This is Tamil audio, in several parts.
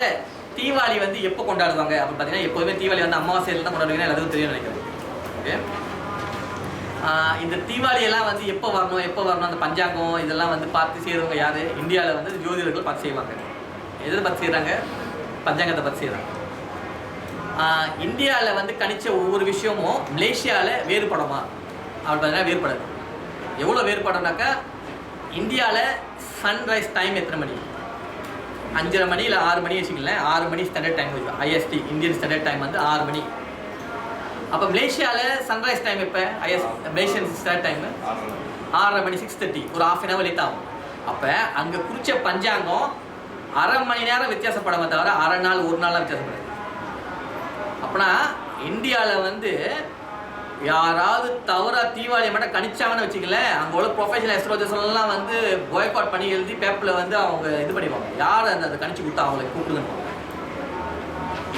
தீபாவளி வந்து எப்போ கொண்டாடுவாங்க அப்படின்னு பார்த்தீங்கன்னா, எப்போதுமே தீபாவளி வந்து அமாவாசையில் தான் கொண்டாடுவீங்க, எல்லாத்துக்கும் தெரியும் நினைக்கிறேன். ஓகே, இந்த தீபாவளியெல்லாம் வந்து எப்போ வரணும் அந்த பஞ்சாங்கம் இதெல்லாம் வந்து பார்த்து செய்கிறவங்க யார்? இந்தியாவில் வந்து ஜோதிடர்கள் பார்த்து செய்வாங்க. எதில் பார்த்து செய்கிறாங்க? பஞ்சாங்கத்தை பார்த்து செய்கிறாங்க. இந்தியாவில் வந்து கணிச்ச ஒவ்வொரு விஷயமும் மலேசியாவில் வேறுபடுமா அப்படி பார்த்தீங்கன்னா வேறுபடாது. எவ்வளோ வேறுபடும்னாக்கா, இந்தியாவில் சன்ரைஸ் டைம் எத்தனை மணி? 5:30 மணி இல்லை 6 மணி வச்சுக்கலேன். 6 மணி ஸ்டாண்டர்ட் டைம் வச்சு ஐஎஸ்டி இந்தியன் ஸ்டாண்டர்ட் டைம் வந்து 6 மணி. அப்போ மலேசியாவில் சன்ரைஸ் டைம் எப்போ? மலேசியன் ஸ்டாண்டர்ட் டைம் 6:30 மணி, 6:30, ஒரு ½ hour லேட் ஆகும். அப்போ அங்கே குறித்த பஞ்சாங்கம் அரை மணி நேரம் வித்தியாசப்படாம தவிர அரை நாள் ஒரு நாளாக வித்தியாசப்படாது. அப்படின்னா இந்தியாவில் வந்து யாராவது தவறாக தீபாவளியை மட்டும் கணிச்சாங்கன்னு வச்சுக்கலேன், அங்கே உள்ள ப்ரொஃபஷனல் எஸ்ட்ரோலஜர்ஸ்லாம் வந்து பாய்காட் பண்ணி எழுதி பேப்பரில் வந்து அவங்க இது பண்ணிடுவாங்க. யார் அதை கணிச்சு கொடுத்தா அவங்களை கூப்பிடுங்க.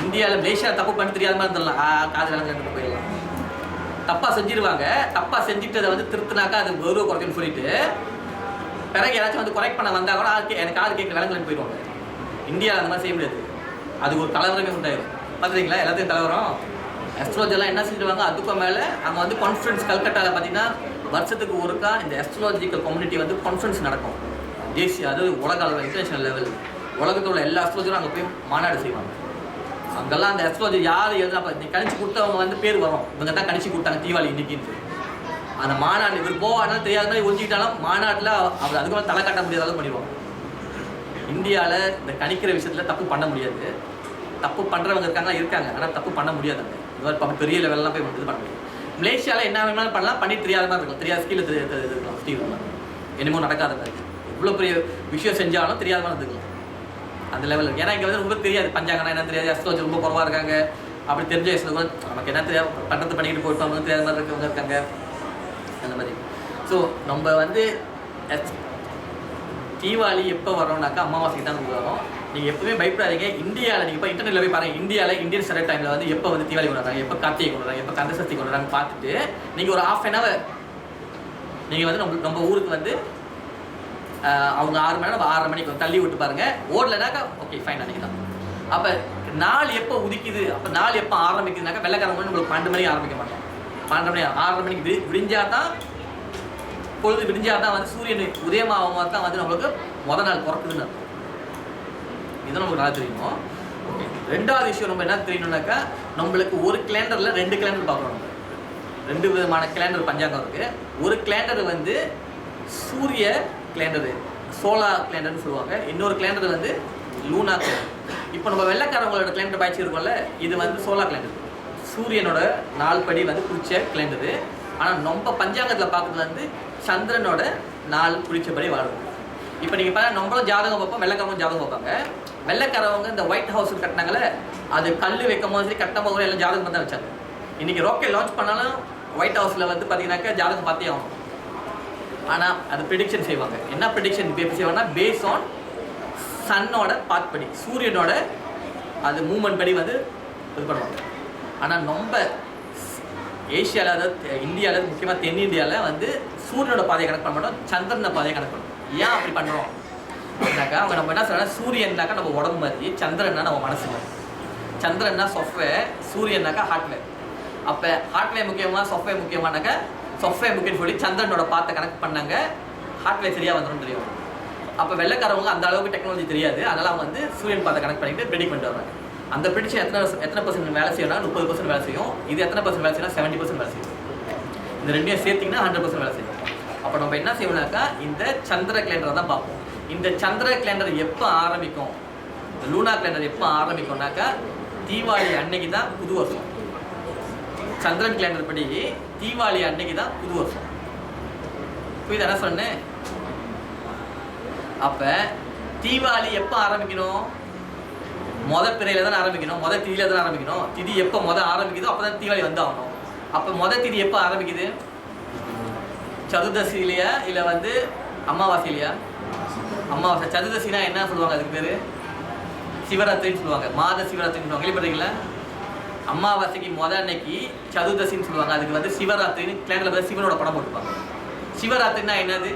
இந்தியாவில் மலேசியா தப்பு பண்ணி தெரியாத மாதிரி இருந்துடலாம், காது விலங்கு போயிடலாம். தப்பாக செஞ்சிருவாங்க. தப்பாக செஞ்சுட்டு அதை வந்து திருத்தினாக்கா அது கௌரவ குறைக்குன்னு சொல்லிட்டு பிறகு யாராச்சும் வந்து குறைக் பண்ண வந்தால் கூட எனக்கு காது கேட்க விலங்குன்னு போயிடுவாங்க. இந்தியாவில் அந்த மாதிரி செய்ய முடியாது. அதுக்கு ஒரு கலவரமே உண்டாயிடும். பார்த்துருக்கீங்களா? எல்லாத்தையும் கலவரம். எஸ்ட்ரோலஜிலாம் என்ன செஞ்சுருவாங்க, அதுக்கும் மேலே அங்கே வந்து கான்ஃபரன்ஸ் கல்கட்டாவில் பார்த்தீங்கன்னா வருஷத்துக்கு ஒருக்கா இந்த எஸ்ட்ரோலஜிக்கல் கம்யூனிட்டி வந்து கான்ஃபரன்ஸ் நடக்கும். தேசிய, அதாவது உலக அளவில், இன்டர்நேஷனல் லெவல், உலகத்தில் உள்ள எல்லா எஸ்ட்ரோலஜரும் அங்கே போய் மாநாடு செய்வாங்க. அங்கெல்லாம் அந்த எஸ்ட்ரோலஜி யார் எழுதுனா நீ கணிச்சு கொடுத்தவங்க வந்து பேர் வரும், இவங்க தான் கணிச்சு கொடுத்தாங்க தீபாவளி இன்னைக்குன்னு. அந்த மாநாடு இவர் போவாருனாலும் தெரியாத மாதிரி ஒழிஞ்சிக்கிட்டாலும் மாநாட்டில் அவர் அதுக்கு மேலே தலை காட்ட முடியாத அளவு பண்ணிடுவாங்க. இந்தியாவில் இந்த கணிக்கிற விஷயத்தில் தப்பு பண்ண முடியாது. தப்பு பண்ணுறவங்க இருக்காங்க, ஆனால் தப்பு பண்ண முடியாதுங்க. இது பெரிய லெவலெலாம் போய் இது பண்ண முடியாது. மலேசியாவில் என்ன வேணாலும் பண்ணலாம், பண்ணி தெரியாத மாதிரி இருக்கும். தெரியாத ஸ்கீல் இருக்கலாம், ஸ்டீல் என்னமோ நடக்காத மாதிரி. இவ்வளோ பெரிய விஷயம் செஞ்சாலும் தெரியாத மாதிரி இருக்கலாம் அந்த லெவலில். ஏன்னா இங்கே வந்து ரொம்ப தெரியாது, பஞ்சாங்கன்னா என்ன தெரியாது, எஸ்ட்ரோலஜி ரொம்ப குறவாக இருக்காங்க. அப்படி தெரிஞ்ச வயசுல கூட நமக்கு என்ன தெரியாது, பண்ணுறது பண்ணிக்கிட்டு போயிட்டு தெரியாத மாதிரி இருக்கவங்க இருக்காங்க அந்த மாதிரி. ஸோ நம்ம வந்து தீபாவளி எப்போ வரோம்னாக்கா அமாவாசைக்கு தான் வரும். நீங்கள் எப்பவுமே பயப்படாதீங்க. இந்தியாவில் நீங்கள் இப்போ இன்டர்நெட்டில் போய் பாருங்கள், இந்தியாவில் இந்தியன் ஸ்டாண்டர்ட் டைமில் வந்து எப்போ வந்து தீபாவளி கொண்டாடுறாங்க, எப்போ கார்த்திகை கொண்டாடுறாங்க, எப்போ கந்தசஷ்டி கொண்டாடுறாங்க பார்த்துட்டு நீங்கள் ஒரு ½ hour நீங்கள் வந்து நம்ம ஊருக்கு வந்து அவங்க 6 மணி நேரம் 6:30 மணிக்கு தள்ளி விட்டு பாருங்கள். ஓடலைனாக்கா ஓகே ஃபைன் அன்றைக்கி தான். அப்போ நாள் எப்போ உதிக்குது, அப்போ நாள் எப்போ ஆரம்பிக்குதுனாக்கா வெள்ளைக்காரங்க நம்மளுக்கு 12 மணிக்கு ஆரம்பிக்க மாட்டோம். 12 மணி 6:30 மணிக்கு விடிஞ்சால் தான், பொழுது விடிஞ்சால் தான் வந்து சூரியன் உதயமாக தான் வந்து நம்மளுக்கு முதல் நாள் பிறக்குதுன்னு அர்த்தம். இதுதான் நமக்கு நல்லா தெரியும். ஓகே, ரெண்டாவது விஷயம் நம்ம என்ன தெரியணும்னாக்கா, நம்மளுக்கு ஒரு கேலண்டரில் 2 கேலண்டர் பார்க்குறோம். நம்ம 2 விதமான கேலண்டர் பஞ்சாங்கம் இருக்குது. ஒரு கேலண்டர் வந்து சூரிய கேலண்டரு, சோலார் கேலண்டர்னு சொல்லுவாங்க. இன்னொரு கேலண்டர் வந்து லூனா கேலண்டர். இப்போ நம்ம வெள்ளைக்காரங்களோட கேலண்டர் பாய்ச்சி இருக்கோம்ல, இது வந்து சோலார் கேலண்டர், சூரியனோட நாள் படி வந்து குறிச்ச கேலண்டரு. ஆனால் நம்ம பஞ்சாங்கத்தில் பார்க்குறது வந்து சந்திரனோட நாள் குறிச்சபடி வாழும். இப்போ நீங்கள் பாருங்கள், நம்மளும் ஜாதகம் பார்ப்போம், வெள்ளைக்காரங்களும் ஜாதகம் பார்ப்பாங்க. வெள்ளைக்காரவங்க இந்த ஒயிட் ஹவுஸ் கட்டினாங்களே, அது கல் வைக்கும் போது சரி கட்டும் போது எல்லாம் ஜாதகம் தான் வச்சாங்க. இன்றைக்கி ராக்கெட் லான்ச் பண்ணாலும் ஒயிட் ஹவுஸில் வந்து பார்த்தீங்கன்னாக்கா ஜாதகம் பார்த்தே ஆகணும். ஆனால் அது ப்ரிடிக்ஷன் செய்வாங்க. என்ன ப்ரிடிக்ஷன் எப்படி செய்வாங்கன்னா, பேஸ் ஆன் சன்னோட பாத் படி, சூரியனோட அது மூமெண்ட் படி வந்து இது பண்ணுவாங்க. ஆனால் நம்ம ஏஷியாவில், அதாவது இந்தியாவில், முக்கியமாக தென்னிந்தியாவில் வந்து சூரியனோட பாதையை கணக்கு பண்ண மாட்டோம், சந்திரனோட பாதையை கணக்கு பண்ணுவோம். ஏன் அப்படி பண்ணுறோம் அப்படின்னாக்கா, அவங்க நம்ம என்ன சொல்கிறோம்னா, சூரியன்னாக்கா நம்ம உடம்பு மாதிரி, சந்திரன்னா நம்ம மனசு மாதிரி. சந்திரன்னா சாஃப்ட்வேர், சூரியன்னாக்கா ஹார்ட்வேர். அப்போ ஹார்ட்வேர் முக்கியமாக சாஃப்ட்வேர் முக்கியமானாக்கா, சாஃப்ட்வேர் முக்கியம்னு சொல்லி சந்திரனோட பாத்தை கணக்கு பண்ணாங்க. ஹார்ட்வேர் சரியாக வந்துடும் தெரியும். அப்போ வெள்ளைக்காரவங்க அந்த அளவுக்கு டெக்னாலஜி தெரியாது, அதனால் அவங்க வந்து சூரியன் பாத்தை கணக்கு பண்ணிட்டு ப்ரெடிக்ட் பண்ணிட்டு வராங்க. அந்த ப்ரெடிக்ஷன் எத்தனை % வேலை செய்யணும்னா 30% வேலை செய்யும். இது எத்தனை % வேலை செய்யணும்? 70% வேலை செய்யும். இந்த ரெண்டையும் சேர்த்திங்கன்னா 100% வேலை செய்யும். அப்போ நம்ம என்ன செய்வோம்னாக்கா, இந்த சந்திர கேலண்டரை தான் பார்ப்போம். இந்த சந்திர கேலண்டர் எப்போ ஆரம்பிக்கும், லூனா கேலண்டர் எப்போ ஆரம்பிக்கும்னாக்கா, தீபாவளி அன்னைக்கு தான் புது வருஷம். சந்திரன் கேலண்டர் படி தீபாவளி அன்னைக்கு தான் புது வருஷம். புரியுது என்ன சொன்னேன்? அப்போ தீபாவளி எப்போ ஆரம்பிக்கணும்? பிறையில தான் ஆரம்பிக்கணும், திதியில தான் ஆரம்பிக்கணும். திதி எப்போ ஆரம்பிக்குதோ அப்போ தான் தீபாவளி வந்து ஆகணும். அப்போ திதி எப்போ ஆரம்பிக்குது? சதுர்தசிலையா இல்லை வந்து அமாவாசையிலையா? அமாவாசை. சதுர்தசினா என்ன சொல்லுவாங்க, அதுக்கு பேர் சிவராத்திரின்னு சொல்லுவாங்க, மாத சிவராத்திரின்னு சொல்லுவாங்க. கேள்விப்பட்டீங்களா? அமாவாசைக்கு அன்னைக்கு சதுர்தசின்னு சொல்லுவாங்க. அதுக்கு வந்து சிவராத்திரின்னு கேலண்டரில் பார்த்து சிவனோட படம் போட்டுப்பாங்க. சிவராத்திரினா என்னது?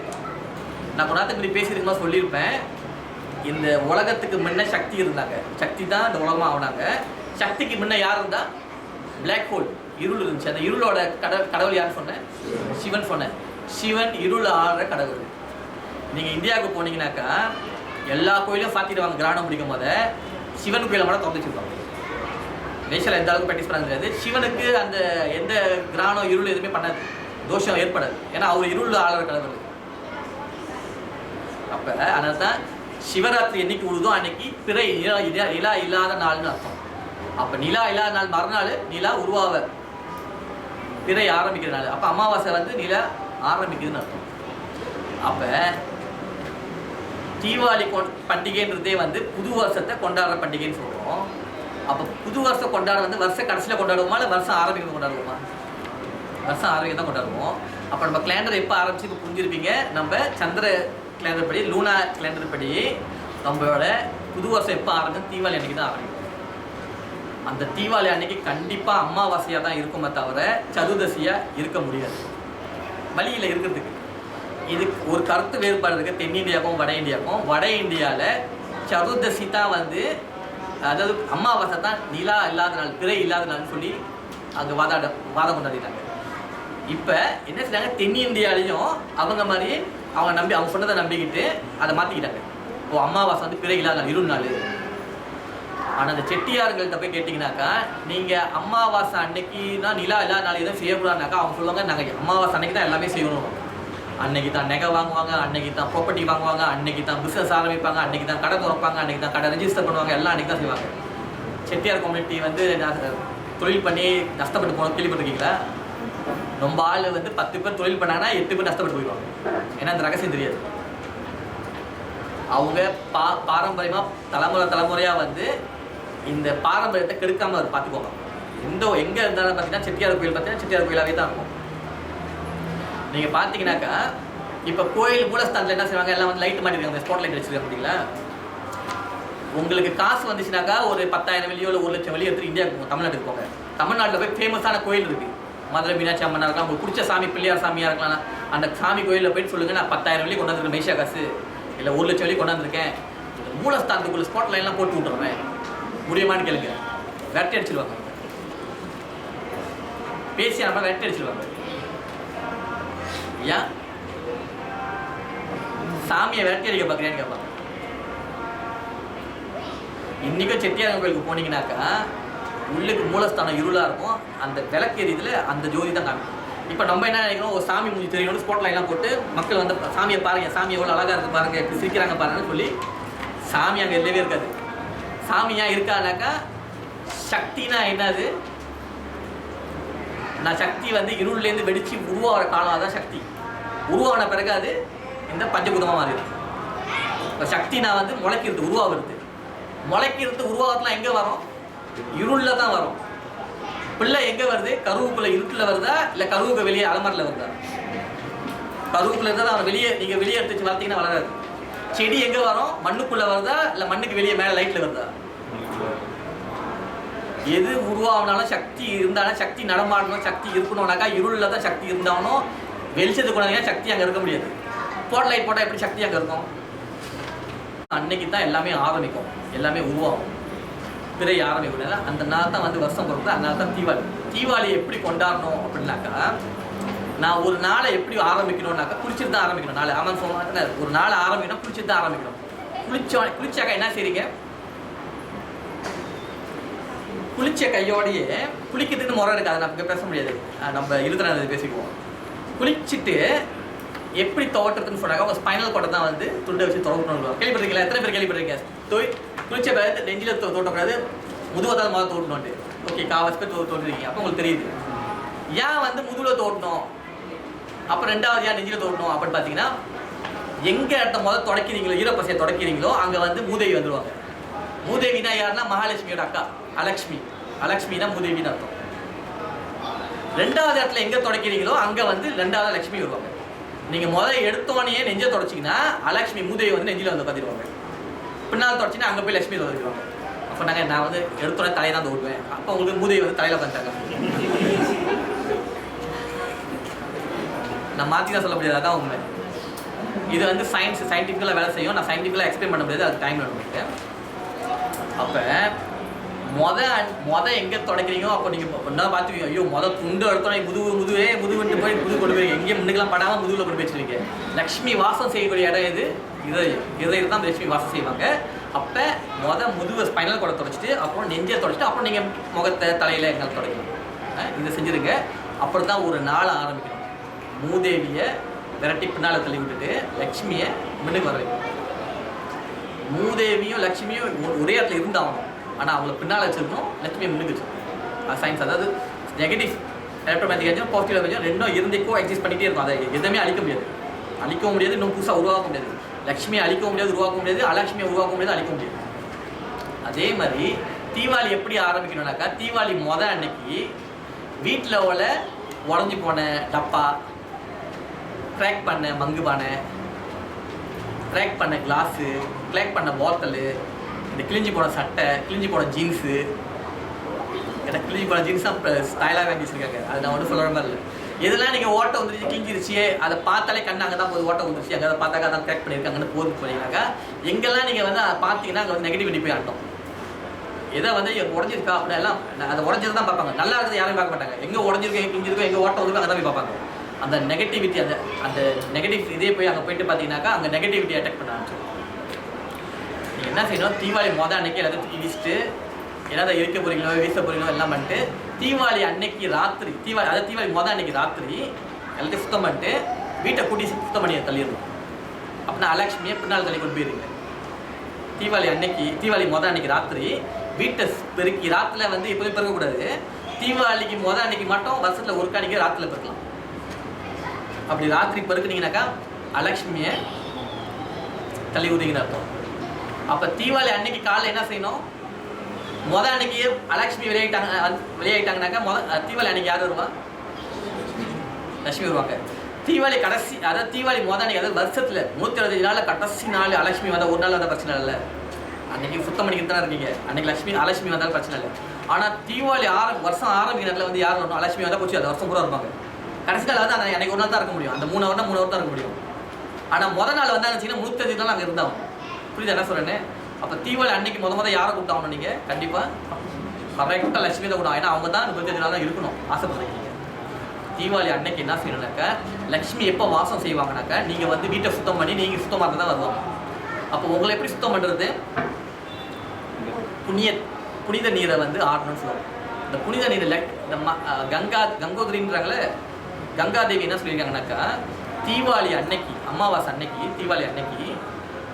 நான் கொஞ்ச நேரத்துக்கு இப்படி பேசியிருக்கமா சொல்லியிருப்பேன். இந்த உலகத்துக்கு முன்ன சக்தி இருந்தாங்க, சக்தி தான் இந்த உலகமாக ஆனாங்க. சக்திக்கு முன்ன யார் இருந்தா? பிளாக் ஹோல், இருள் இருந்துச்சு. அந்த இருளோட கடவுள் யாருன்னு சொன்னேன்? சிவன் சொன்னேன். சிவன் இருள் ஆடுற கடவுள். நீங்கள் இந்தியாவுக்கு போனீங்கன்னாக்கா எல்லா கோயிலும் சாத்திடுவாங்க. கிராணம் பிடிக்கும் போது சிவன் கோயிலை மட்டும் திறந்து வச்சுருப்பாங்க. நேஷனில் எந்த அளவுக்கு ப்ராக்டிஸ் பண்ண முடியாது. சிவனுக்கு அந்த எந்த கிராணம் இருள் எதுவுமே பண்ணாது, தோஷம் ஏற்படாது. ஏன்னா அவர் இருள் ஆளுற கடவுள். அப்போ அதனால தான் சிவராத்திரி என்னைக்கு விழுதோ அன்னைக்கு பிறை நிலா இல்லாத நாள்னு அர்த்தம். அப்போ நிலா இல்லாத நாள் மறுநாள் நிலா உருவாக பிறை ஆரம்பிக்கிற நாள். அப்போ அமாவாசை வந்து நிலா ஆரம்பிக்குதுன்னு அர்த்தம். அப்போ தீபாவளி பண்டிகைன்றதே வந்து புது வருஷத்தை கொண்டாடுற பண்டிகைன்னு சொல்கிறோம். அப்போ புது வருஷம் கொண்டாட வந்து வருஷ கடைசியில் கொண்டாடுவோமா இல்லை வருஷம் ஆரம்பிக்கிறது கொண்டாடுவோமா? வருஷம் ஆரம்பிக்க தான் கொண்டாடுவோம். அப்போ நம்ம கேலண்டர் எப்போ ஆரம்பிச்சு இப்போ புரிஞ்சிருப்பீங்க. நம்ம சந்திர கேலண்டர் படி, லூனா கேலண்டர் படி நம்மளோட புது வருஷம் எப்போ ஆரம்பிச்சு? தீபாவளி அன்றைக்கி தான் ஆரம்பிக்கும். அந்த தீபாவளி அன்னைக்கு கண்டிப்பாக அமாவாசையாக தான் இருக்குமே தவிர சதுர்தசியாக இருக்க முடியாது. வழியில் இருக்கிறதுக்கு இதுக்கு ஒரு கருத்து வேறுபாடு இருக்குது தென்னிந்தியாவுக்கும் வட இந்தியாவுக்கும். வட இந்தியாவில் சதுர்தசி தான் வந்து, அதாவது அமாவாசை தான் நிலா இல்லாத நாள், பிறை இல்லாத நாள்னு சொல்லி அங்கே வாதம் கொண்டாடிட்டாங்க. இப்போ என்ன செய்றாங்க, தென்னிந்தியாலையும் அவங்க மாதிரி அவங்க சொன்னதை நம்பிக்கிட்டு அதை மாற்றிக்கிட்டாங்க. இப்போ அமாவாசை வந்து பிறை இல்லாத நாள், இருள் நாள். ஆனால் அந்த செட்டியார்கள்ட்ட போய் கேட்டிங்கனாக்கா, நீங்கள் அமாவாசை அன்னைக்குனா நிலா இல்லாத நாள் எதுவும் செய்யக்கூடாதுனாக்கா அவங்க சொல்லுவாங்க, நாங்கள் அமாவாசை அன்னைக்கு தான் எல்லாமே செய்யணும். அன்னைக்கு தான் நகை வாங்குவாங்க, அன்னைக்கு தான் ப்ராப்பர்ட்டி வாங்குவாங்க, அன்னைக்கு தான் பிஸ்னஸ் ஆரம்பிப்பாங்க, அன்னைக்கு தான் கடை திறப்பாங்க, அன்னைக்கு தான் கடை ரெஜிஸ்டர் பண்ணுவாங்க, எல்லாம் அன்னைக்கு தான் செய்வாங்க. செட்டியார் கம்யூனிட்டி வந்து தொழில் பண்ணி நஷ்டப்பட்டு போன கேள்விப்பட்டிருக்கீங்களா? ரொம்ப ஆள் வந்து 10 பேர் தொழில் பண்ணாங்கன்னா 8 பேர் நஷ்டப்பட்டு போயிடுவாங்க. ஏன்னா அந்த ரகசியம் தெரியாது. அவங்க பாரம்பரியமாக தலைமுறையாக வந்து இந்த பாரம்பரியத்தை கெடுக்காமல் அதை பார்த்துக்கோங்க. எங்கே இருந்தாலும் பார்த்தீங்கன்னா செட்டியார் கோயில் பார்த்தீங்கன்னா செட்டியார் கோயிலாகவே தான் இருக்கும். நீங்கள் பார்த்தீங்கன்னாக்கா இப்போ கோயில் மூலஸ்தானத்தில் என்ன செய்வாங்க, எல்லாம் வந்து லைட் மாட்டிருக்காங்க, ஸ்பாட் லைட் வச்சுருக்காங்க. பார்த்தீங்களா? உங்களுக்கு காசு வந்துச்சுனாக்கா ஒரு 10,000 வெளியோ இல்லை 1,00,000 வெளியே எடுத்து இந்தியாவுக்கு தமிழ்நாட்டுக்கு போங்க. தமிழ்நாட்டில் போய் ஃபேமஸான கோயில் இருக்குது. மதுரை மீனாட்சி அம்மனாக இருக்கலாம், உங்களுக்கு பிடிச்ச சாமி பிள்ளையார் சாமியாக இருக்கலாம். அந்த சாமி கோயிலில் போயிட்டு சொல்லுங்கள், நான் 10,000 வெளியே கொண்டாந்துருக்கேன் மைஷா காசு, இல்லை 1,00,000 வெளியே கொண்டாந்துருக்கேன், மூலஸ்தானத்துக்குள்ள ஸ்பாட் லைன்லாம் போட்டு விட்டுறேன், முடியுமான்னு கேளுங்க. விரட்டி அடிச்சிடுவாங்க. பேசி நம்ம விரட்டி அடிச்சிடுவாங்க. ஏன் சாமியை விரட்டி அடிக்க பார்க்குறியான்னு கேட்பாங்க. இன்றைக்கும் செட்டியார் கோயிலுக்கு போனீங்கன்னாக்கா உள்ளுக்கு மூலஸ்தானம் இருளாக இருக்கும். அந்த விளக்கு எரியதில் அந்த ஜோதி தான் காமிக்கும். இப்போ நம்ம என்ன நினைக்கிறோம், ஒரு சாமி முடிஞ்சு தெரியணும், ஸ்பாட் லைன்லாம் போட்டு மக்கள் வந்து சாமியை பாருங்கள், சாமி எவ்வளோ அழகாக இருக்குது பாருங்கள், எப்படி சிரிக்கிறாங்க பாருங்கன்னு சொல்லி சாமி அங்கே இல்லவே இருக்காது. சாமியாக இருக்கானாக்கா சக்தினா என்னது? நான் சக்தி வந்து இருள்லேருந்து வெடித்து உருவாகிற காலம் தான் சக்தி. உருவான பிறகு அது இந்த பஞ்சபூதமாக மாறிடுது. இப்போ சக்தி நான் வந்து முளைக்கிறது, உருவாகிறது. முளைக்கிறது உருவாகிறதுலாம் எங்கே வரும்? இருளில் தான் வரும். பிள்ளை எங்கே வருது? கருவுக்குள்ளே இருட்டில் வருதா இல்லை கருவுக்கு வெளியே அலமரில் வருதா? கருவுக்குள்ளே இருந்தால் அவன் வெளியே, நீங்கள் வெளியே எடுத்து வச்சு வளர்த்தீங்கன்னா வளராது. செடி எங்கே வரும்? மண்ணுக்குள்ளே வருதா இல்லை மண்ணுக்கு வெளியே மேலே லைட்டில் வருதா? எது உருவாகினாலும் சக்தி இருந்தாலும், சக்தி நடமாடணும், சக்தி இருக்கணும்னாக்கா இருளில் தான் சக்தி இருந்தாலும். வெளிச்சத்துக்கு கொண்டாங்க சக்தி அங்கே இருக்க முடியாது. போட் லைட் போட்டால் எப்படி சக்தி அங்கே இருக்கும்? அன்னைக்கு தான் எல்லாமே ஆரம்பிக்கும், எல்லாமே உருவாகும், பிறை ஆரம்பிக்கும். அந்த நாள் தான் வந்து வருஷம் பிறகு, அந்த நாள் தான் தீபாவளி. தீபாவளி எப்படி கொண்டாடணும் அப்படின்னாக்கா, நான் ஒரு நாளை எப்படி ஆரம்பிக்கணும்னாக்கா குளிச்சுட்டு தான் ஆரம்பிக்கணும். நாளை ஆமாம் சொன்னாங்க, ஒரு நாளை ஆரம்பிக்கணும் குளிச்சுட்டு தான் ஆரம்பிக்கணும். குளிச்சாக்கா என்ன செய்றீங்க? குளிச்ச கையோடையே குளிக்கிறதுக்கு முறை இருக்குது, அதை நமக்கு பேச முடியாது, நம்ம இருதனை பேசிக்குவோம். குளிச்சுட்டு எப்படி துவட்டுறதுன்னு சொன்னாங்க, அவங்க ஸ்பைனல் கோட்டை தான் வந்து துண்டை வச்சு துவட்டணும். கேள்விப்பட்டிருக்கீங்களா? எத்தனை பேர் கேள்விப்பட்டிருக்கீங்க? குளிச்ச பிறகு நெஞ்சில் தோட்டக்கூடாது, முதுவத்தான் முதல்ல தோட்டணும்ட்டு. ஓகே, காவாசி பேர் தோட்டுருக்கீங்க. அப்போ உங்களுக்கு தெரியுது ஏன் வந்து முதுகில் தோட்டணும், அப்போ ரெண்டாவது ஏன் நெஞ்சில் தோட்டணும் அப்படின்னு பார்த்தீங்கன்னா, எங்கே இடத்த முதல் தொடக்கிறீங்களோ, ஈரப்பசையை தொடக்கிறீங்களோ அங்கே வந்து மூதேவி வந்துடுவாங்க. மூதேவினா யாருன்னா மகாலட்சுமியோட அக்கா அலக்ஷ்மி. அலக்ஷ்மினா மூதேவின்னு அர்த்தம். ரெண்டாவது இடத்துல எங்கே தொடக்கிறீங்களோ அங்கே வந்து ரெண்டாவது லட்சுமி வருவாங்க. நீங்கள் முதல்ல எடுத்தோடனே நெஞ்சை தொடச்சிங்கன்னா அலக்ஷ்மி மூதேவி வந்து நெஞ்சில் வந்து பார்த்துருவாங்க. பின்னால் தொடச்சின்னா அங்கே போய் லட்சுமி வந்துருவாங்க. அப்போ நான் வந்து எடுத்தோடனே தலையை தான் தோட்டுவேன். அப்போ உங்களுக்கு மூதேவி வந்து தலையில் உட்காந்துட்டாங்க. நான் மாற்றி தான் சொல்ல முடியாது, அதான் உண்மை. இது வந்து சயின்டிஃபிக்கலாக வேலை செய்யும். நான் சயின்டிஃபிக்கலாக எக்ஸ்பிளைன் பண்ண முடியாது, அது டைம் வேணும். அப்போ மொத எங்கே தொடக்கிறீங்க அப்போ நீங்கள் ஒன்றா பார்த்துவீங்க. ஐயோ துண்டு எடுத்தோம் முதுகுன்ட்டு போய் முதுகு கொண்டு போய் எங்கேயும் முன்னுக்கெல்லாம் படாமல் முதுகில் கொண்டு வச்சுருவீங்க. லக்ஷ்மி வாசம் செய்யக்கூடிய இடம் இது இதயம் தான் லக்ஷ்மி வாசம் செய்வாங்க. அப்போ முதுவை ஸ்பைனல் கூட தொடச்சிட்டு அப்புறம் நெஞ்சை தொடச்சிட்டு அப்புறம் நீங்கள் முகத்தை தலையில் எங்கே தொடக்கணும். இதை செஞ்சுருங்க. அப்புறம் தான் ஒரு நாள் ஆரம்பிக்கணும். மூதேவியை விரட்டி பின்னால் தள்ளி விட்டுட்டு லக்ஷ்மியை முன்னுக்கு வர வைக்கணும். மூதேவியும் லக்ஷ்மியும் ஒரே இடத்துல இருந்தாகணும். ஆனால் அவங்கள பின்னால் வச்சுருக்கணும், லட்சுமியை முன்னுக்கு வச்சுருக்கணும். அது சயின்ஸ். அதாவது நெகட்டிவ் எலக்ட்ரோமேட்டிக் எனர்ஜி பாசிட்டிவ் எனர்ஜி ரெண்டும் இருந்துக்கோ எக்ஸிஸ்ட் பண்ணிகிட்டே இருக்கும். அதை எதுவுமே அழிக்க முடியாது, இன்னும் புதுசாக உருவாக்க முடியாது. லக்ஷ்மியை அழிக்க முடியாது, உருவாக்க முடியாது. அலட்சுமியை உருவாக்க முடியாது, அழிக்க முடியாது. அதே மாதிரி தீபாவளி எப்படி ஆரம்பிக்கணும்னாக்கா, தீபாவளி அன்னைக்கு வீட்டில் உள்ள உடஞ்சி போன டப்பா, க்ராக் பண்ண மங்கு பானை, க்ராக் பண்ண கிளாஸு, க்ராக் பண்ண பாட்டிலு, இந்த கிழிஞ்சி போன சட்டை, கிழிஞ்சி போன ஜீன்ஸு, ஏன்னா கிழிஞ்சி போன ஜீன்ஸ் தான் ஸ்டைலாக வாங்கி வச்சுருக்காங்க. அது நான் ஒன்றும் சொல்கிற மாதிரி இல்லை. எதெல்லாம் நீங்கள் ஓட்டை வந்துருச்சு கிழிஞ்சிருச்சு அதை பார்த்தாலே கண்ணு அங்கே தான் போகுது, ஓட்டை வந்துருச்சு அங்கே அதை பார்த்தாக்கா தான் க்ராக் பண்ணியிருக்காங்கன்னு போது போனீங்கன்னாக்கா எங்கெல்லாம் நீங்கள் வந்து அதை பார்த்தீங்கன்னா அங்கே வந்து நெகட்டிவிட்டி போய் ஆட்டோம். எதை வந்து உடஞ்சிருக்கா அப்படிலாம் அதை உடஞ்சது தான் பார்ப்பாங்க. நல்லா இருக்கிறது யாரும் பார்க்க மாட்டாங்க. எங்கே உடஞ்சிருக்கோம் எங்கே கிழிஞ்சிருக்கோம் எங்கே ஓட்டம் வந்துருக்கோ அங்கே தான் போய் பார்ப்பாங்க. அந்த நெகட்டிவிட்டி அந்த நெகட்டிவ் இதே போய் அங்கே போயிட்டு பார்த்தீங்கன்னாக்கா அங்கே நெகட்டிவிட்டி அட்டாக் பண்ண ஆரம்பிச்சிடும். நீங்கள் என்ன செய்யணும், தீபாவளி அன்னைக்கு எல்லாத்தையும் தூக்கி வீசிட்டு ஏதாவது இருக்க போகிறீங்களோ வீச போகிறீங்களோ எல்லாம் பண்ணிட்டு தீபாவளி அன்னைக்கு ராத்திரி தீபாவளி அன்னைக்கு ராத்திரி எல்லாத்தையும் சுத்தம் பண்ணிட்டு வீட்டை கூட்டி சுத்தம் பண்ணி தள்ளிடணும். அப்படின்னா அலட்சுமியை பின்னால் தள்ளி கொண்டு போயிருங்க. தீபாவளி அன்னைக்கு ராத்திரி வீட்டை பெருக்கி ராத்திரில வந்து எப்போதும் பெருக்கக்கூடாது. தீபாவளிக்கு அன்னைக்கு மட்டும் வருஷத்தில் ஒரு காணிக்கை ராத்திரில பெருக்கலாம். அப்படி ராத்திரி பெருக்குனீங்கன்னாக்கா அலட்சுமியை தள்ளி விடுறீங்கன்னு அர்த்தம். அப்போ தீபாவளி அன்னைக்கு காலையில் என்ன செய்யணும், அன்னைக்கு அலட்சுமி வெளியாயிட்டாங்கனாக்கா தீபாவளி அன்னைக்கு யார் வருவா, லட்சுமி வருவாங்க. தீபாவளி கடைசி அதாவது தீபாவளி அன்னைக்கு அதாவது வருஷத்தில் 125 நாளில் கடைசி நாள் அலட்சுமி வந்தால் ஒரு நாள் வந்தால் பிரச்சனை இல்லை. அன்னைக்கு சுத்தம் பண்ணிக்கிட்டு தான் இருக்கீங்க. அன்னைக்கு அலட்சுமி வந்தாலும் பிரச்சனை இல்லை. ஆனால் தீபாவளி வருஷம் ஆரம்பிக்கிற நேரத்தில் வந்து யார் வரணும், அலட்சுமி வந்தால் போச்சு, அந்த வருஷம் பூரா இருப்பாங்க. கடைசி நாள் வந்து அன்னைக்கு ஒரு நாள் தான் இருக்க முடியும். அந்த 3 ஹவர் தான் இருக்க முடியும். ஆனால் நாள் வந்தாங்கன்னு 125 நாள் அங்கே இருந்தாகும். புரியுது என்ன சொல்கிறேன்னு? அப்போ தீபாவளி அன்னைக்கு யாரை கூப்பிட்டாகணும் நீங்கள் கண்டிப்பாக கரெக்டாக லட்சுமி தான் கூப்பிடும். ஏன்னா அவங்க தான் 35 நாள் தான் இருக்கணும் ஆசைப்படுறீங்க. தீபாவளி அன்னைக்கு என்ன செய்யணும்னாக்கா, லக்ஷ்மி எப்போ வாசம் செய்வாங்கனாக்கா நீங்கள் வந்து வீட்டை சுத்தம் பண்ணி நீங்கள் சுத்தமாக தான் வருவாங்க. அப்போ உங்களை எப்படி சுத்தம் பண்ணுறது, புனித நீரை வந்து ஆடணும்னு சொல்லுவாங்க. இந்த புனித நீரில் இந்த கங்கோதரின்றாங்களே, கங்காதேவி என்ன சொல்லியிருக்காங்கனாக்கா, தீபாவளி அன்னைக்கு அமாவாசை அன்னைக்கு தீபாவளி அன்னைக்கு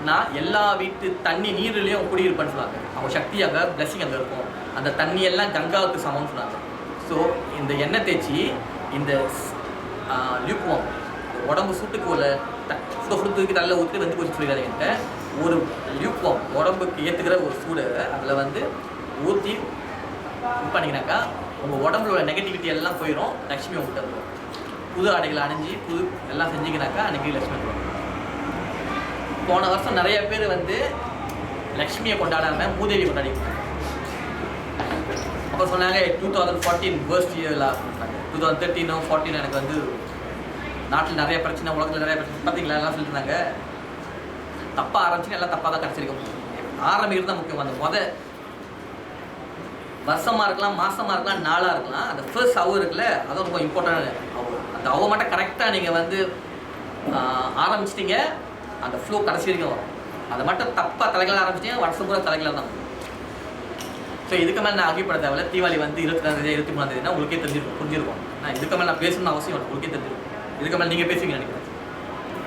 நான் எல்லா வீட்டு தண்ணி நீர்லேயும் குடியிருப்பேன்னு சொன்னாங்க. அவங்க சக்தி அங்கே பிளஸிங் அங்கே இருக்கும். அந்த தண்ணியெல்லாம் கங்காவுக்கு சமம்னு சொன்னாங்க. ஸோ இந்த எண்ணெய் தேய்ச்சி இந்த லியூக்வார்ம் உடம்பு சூட்டுக்கு ஒரு சுடுறதுக்கு நல்லா ஊற்றி வந்து கொஞ்சம் சொல்லிடாதீங்க. ஒரு லியூக்வார்ம் உடம்புக்கு ஏற்றுக்கிற ஒரு சூடை அதில் வந்து ஊற்றி பண்ணிங்கனாக்கா உங்கள் உடம்புல உள்ள நெகட்டிவிட்டி எல்லாம் போயிடும். லக்ஷ்மி உங்கள்கிட்ட இருக்கும். புது ஆடைகளை அணிஞ்சு எல்லாம் செஞ்சிங்கனாக்கா அன்றைக்கி லக்ஷ்மி இருக்கும். போன வருஷம் நிறைய பேர் வந்து லக்ஷ்மியை கொண்டாடாமல் மூதேவி கொண்டாடிருக்காங்க. அப்போ சொன்னாங்க 2014 வேர்ஸ்ட் இயரில் சொன்னாங்க. 2013 14 எனக்கு வந்து நாட்டில் நிறைய பிரச்சனை, உலகத்தில் நிறைய பிரச்சனை பார்த்தீங்களா எல்லாம் சொல்லிட்டு இருந்தாங்க. தப்பாக ஆரம்பிச்சுன்னு எல்லாம் தப்பாக தான் கிடச்சிருக்கும். ஆரம்பிக்கிறது தான் முக்கியம். அந்த வருஷமாக இருக்கலாம், மாதமாக இருக்கலாம், நாளாக இருக்கலாம், அந்த ஃபர்ஸ்ட் ஹவர் இருக்குல்ல அதுவும் ரொம்ப இம்பார்ட்டன்ட் ஹவர். அந்த ஹவர் மட்டும் கரெக்டாக நீங்கள் வந்து ஆரம்பிச்சிட்டிங்க, அந்த ஃப்ளோ கடைசி வரைக்கும் வரும். அதை மட்டும் தப்பாக தலைகளாக ஆரம்பிச்சிட்டிங்க, வருஷம் பூரா தலைகளாக தான். ஸோ இதுக்கு மேலே நான் ஆகிப்பட தேவையில்ல. தீபாவளி வந்து 22 23 உங்களுக்கே புரிஞ்சிருக்கும். நான் இதுக்கு மேலே நான் பேசணும்னு அவசியம் இல்லை, உங்களுக்கே தெரிஞ்சிருக்கும். இதுக்கு மேலே நீங்கள் பேசுவீங்க நினைக்கிறேன்.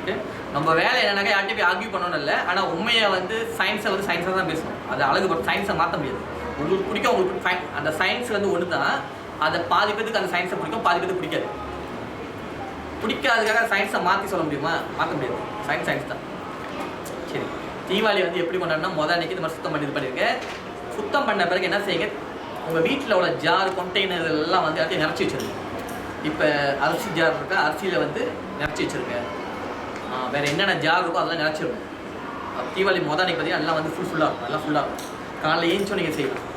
ஓகே, நம்ம வேலை என்னன்னாக்கா யார்கிட்ட போய் ஆர்கியூ பண்ணணும் இல்லை. ஆனால் உண்மையை வந்து சயின்ஸை வந்து சயின்ஸாக தான் பேசணும். அது அழகுபடும், சயின்ஸை மாற்ற முடியாது. உங்களுக்கு பிடிக்கும், உங்களுக்கு அந்த சயின்ஸ் வந்து ஒன்று தான். அதை பாதி பேருக்கு அந்த சயின்ஸை பிடிக்கும், பாதி பேருக்கு பிடிக்காது. பிடிக்காதுக்காக சயின்ஸை மாற்றி சொல்ல முடியுமா? மாற்ற முடியாது. சயின்ஸ் தான். சரி, தீபாவளி வந்து எப்படி கொண்டாடணும், அன்னைக்கு இந்த மாதிரி சுத்தம் பண்ணி இது பண்ணியிருக்கேன். சுத்தம் பண்ண பிறகு என்ன செய்யுங்க, உங்கள் வீட்டில் உள்ள ஜார் கண்டெய்னர் எல்லாம் வந்து எல்லாத்தையும் நிறச்சி வச்சுருங்க. இப்போ அரிசி ஜார் இருக்கா, அரிசியில் வந்து நிறச்சி வச்சுருங்க. வேறு என்னென்ன ஜார் இருக்கோ அதெல்லாம் நிறச்சிருங்க. தீபாவளி அன்னைக்கு பார்த்தீங்கன்னா எல்லாம் வந்து ஃபுல்லாக இருக்கும். எல்லாம் ஃபுல்லாக இருக்கும். காலையில் ஏஞ்சும் நீங்கள் செய்யலாம்.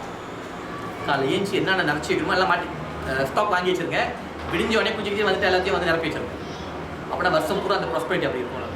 காலையில் ஏஞ்சி என்னென்ன நிறச்சி வைக்கணுமோ எல்லாம் மாட்டி ஸ்டாக் வாங்கி வச்சுருங்க. விடிஞ்ச உடனே குஞ்சிக்கிட்டே வந்துட்டு எல்லாத்தையும் வந்து நிரப்பி வச்சுருங்க. அப்படின்னா வருஷம் பூரா அந்த ப்ராஸ்பரிட்டி அப்படி இருக்கும்.